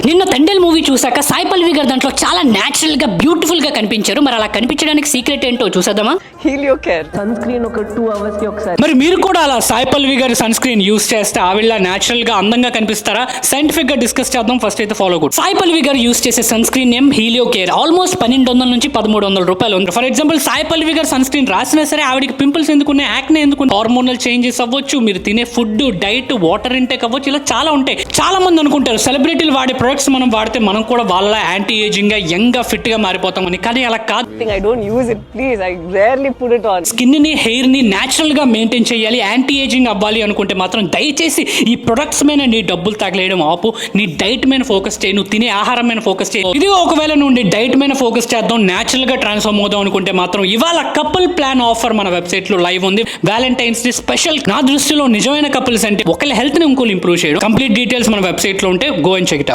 నిన్న తండేల్ మూవీ చూసాక సాయి పల్లవి గారు దాంట్లో చాలా న్యాచురల్ గా బ్యూటిఫుల్ గా కనిపించారు. మరి అలా కనిపించడానికి సీక్రెట్ ఏంటో చూసేద్దామా? హీలియో కేర్ సన్ స్క్రీన్ ఒక 2 hours కి ఒకసారి. మరి మీరు కూడా అలా సాయి పల్లవి గారి సన్ స్క్రీన్ యూస్ చేస్తే ఆవిడ న్యాచురల్ గా అందంగా కనిపిస్తారా? సైంటిఫిక్ గా డిస్కస్ చేద్దాం. ఫస్ట్ అయితే ఫాలో కూడా. సాయి పల్లవి గారు యూస్ చేసే sunscreen name Helio care. Almost 1200 నుంచి 1300 రూపాయలు ఉంది. ఫర్ ఎగ్జాంపుల్ సాయి పల్లవి గారు సన్ స్క్రీన్ రాసినా సరే ఆవిడకి పింపుల్స్ ఎందుకున్నాయి, యాక్నే ఎందుకు, హార్మోనల్ చేంజెస్ అవ్వచ్చు, మీరు తినే ఫుడ్, డైట్, వాటర్ ఇంటేక్ అవ్వచ్చు, ఇలా చాలా ఉంటాయి. చాలా మంది అనుకుంటారు సెలబ్రిటీలు వాడే ప్రొడక్ట్స్ మనం వాడితే మనం కూడా వాళ్ళ యాంటీ ఏజింగ్ గా, యంగ్ గా, ఫిట్ గా మారిపోతామని. కానీ అలా కాదు. I don't use it, please. I rarely put it on. Skin ని, హెయిర్ ని న్యాచురల్ గా మెయింటైన్ చేయాలి, యాంటీ ఏజింగ్ అవ్వాలి అనుకుంటే మాత్రం దయచేసి ఈ ప్రొడక్ట్స్ మీద నీ డబ్బులు తగలేయడం ఆపు. నీ డైట్ మీద ఫోకస్ చేయి, నువ్వు తినే ఆహారం మీద ఫోకస్ చేయి. ఇది ఒకవేళ నుండి డైట్ మీద ఫోకస్ చేద్దాం, న్యాచురల్ గా ట్రాన్స్ఫార్మ్ అవుదాం అనుకుంటే మాత్రం ఇవాళ కపుల్ ప్లాన్ ఆఫర్ మన వెబ్సైట్ లో లైవ్ ఉంది. Valentine's day special. నా దృష్టిలో నిజమైన కపుల్స్ అంటే ఒకళ్ళ హెల్త్ ని ఇంకోళ్ళు ఇంప్రూవ్ చేయడం. కంప్లీట్ డీటెయిల్స్ మన వెబ్సైట్ లో ఉంటే go and check it out.